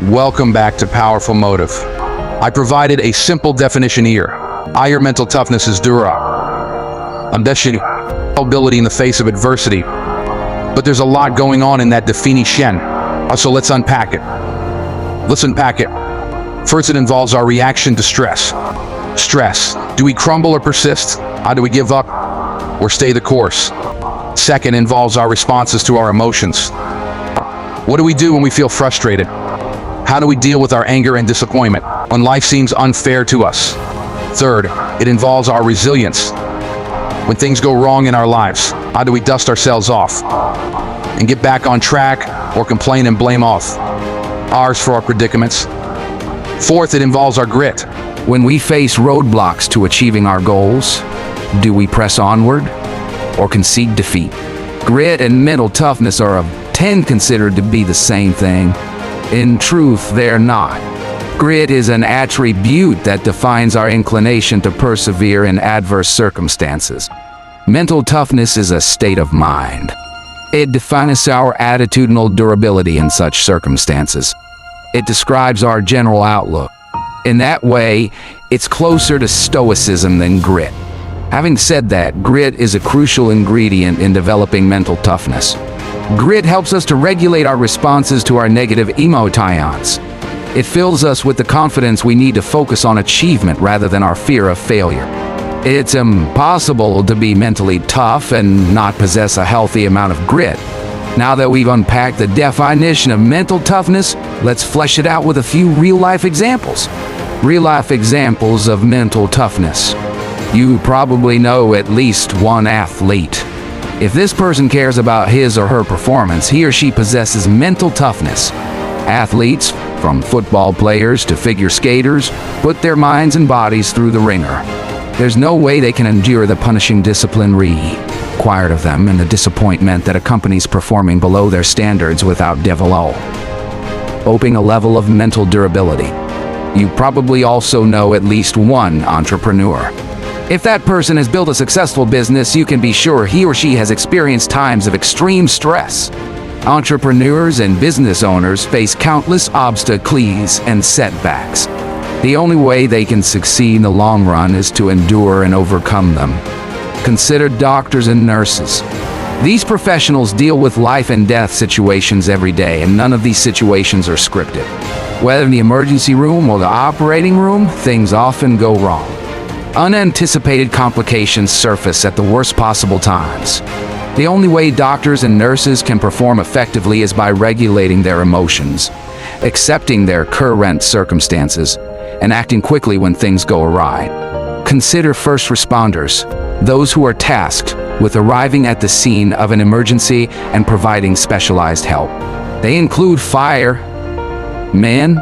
Welcome back to Powerful Motive. I provided a simple definition here. Your mental toughness is dura. Undeshi ability in the face of adversity. But there's a lot going on in that definition. So let's unpack it. First, it involves our reaction to stress. Stress. Do we crumble or persist? How do we give up or stay the course? Second, involves our responses to our emotions. What do we do when we feel frustrated? How do we deal with our anger and disappointment when life seems unfair to us? Third, it involves our resilience. When things go wrong in our lives, how do we dust ourselves off and get back on track or complain and blame ours for our predicaments? Fourth, it involves our grit. When we face roadblocks to achieving our goals, do we press onward or concede defeat? Grit and mental toughness are tend considered to be the same thing. In truth, they're not. Grit is an attribute that defines our inclination to persevere in adverse circumstances. Mental toughness is a state of mind. It defines our attitudinal durability in such circumstances. It describes our general outlook. In that way, it's closer to stoicism than grit. Having said that, grit is a crucial ingredient in developing mental toughness. Grit helps us to regulate our responses to our negative emotions. It fills us with the confidence we need to focus on achievement rather than our fear of failure. It's impossible to be mentally tough and not possess a healthy amount of grit. Now that we've unpacked the definition of mental toughness, let's flesh it out with a few real-life examples. Real-life examples of mental toughness. You probably know at least one athlete. If this person cares about his or her performance, he or she possesses mental toughness. Athletes, from football players to figure skaters, put their minds and bodies through the ringer. There's no way they can endure the punishing discipline required of them and the disappointment that accompanies performing below their standards without developing a level of mental durability. You probably also know at least one entrepreneur. If that person has built a successful business, you can be sure he or she has experienced times of extreme stress. Entrepreneurs and business owners face countless obstacles and setbacks. The only way they can succeed in the long run is to endure and overcome them. Consider doctors and nurses. These professionals deal with life and death situations every day, and none of these situations are scripted. Whether in the emergency room or the operating room, things often go wrong. Unanticipated complications surface at the worst possible times. The only way doctors and nurses can perform effectively is by regulating their emotions, accepting their current circumstances, and acting quickly when things go awry. Consider first responders, those who are tasked with arriving at the scene of an emergency and providing specialized help. They include firemen,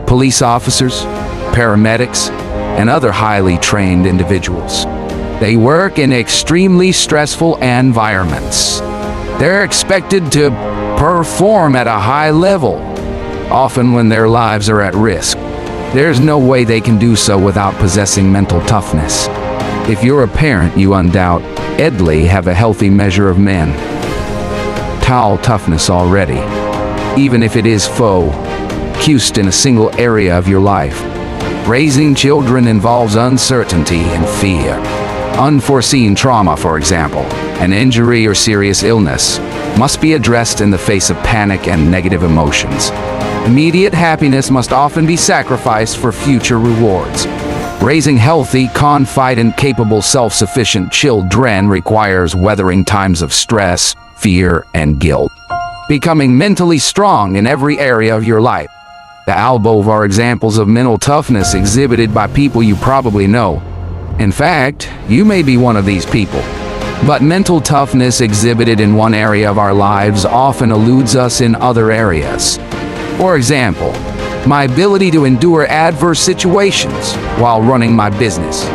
police officers, paramedics, and other highly trained individuals. They work in extremely stressful environments. They're expected to perform at a high level, often when their lives are at risk. There's no way they can do so without possessing mental toughness. If you're a parent, you undoubtedly have a healthy measure of mental toughness already, even if it is focused in a single area of your life. Raising children involves uncertainty and fear. Unforeseen trauma, for example, an injury or serious illness, must be addressed in the face of panic and negative emotions. Immediate happiness must often be sacrificed for future rewards. Raising healthy, confident, capable, self-sufficient children requires weathering times of stress, fear, and guilt. Becoming mentally strong in every area of your life. The above are examples of mental toughness exhibited by people you probably know. In fact, you may be one of these people. But mental toughness exhibited in one area of our lives often eludes us in other areas. For example, my ability to endure adverse situations while running my business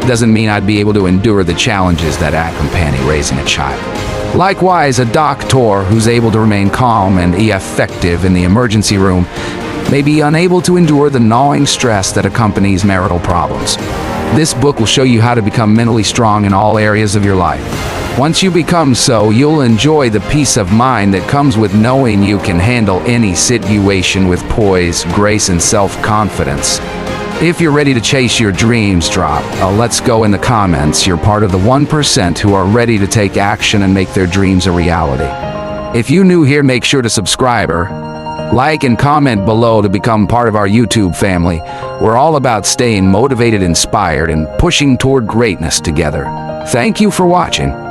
doesn't mean I'd be able to endure the challenges that accompany raising a child. Likewise, a doctor who's able to remain calm and effective in the emergency room may be unable to endure the gnawing stress that accompanies marital problems. This book will show you how to become mentally strong in all areas of your life. Once you become so, you'll enjoy the peace of mind that comes with knowing you can handle any situation with poise, grace, and self-confidence. If you're ready to chase your dreams, drop a let's go in the comments. You're part of the 1% who are ready to take action and make their dreams a reality. If you're new here, make sure to subscribe or like and comment below to become part of our YouTube family. We're all about staying motivated, inspired, and pushing toward greatness together. Thank you for watching.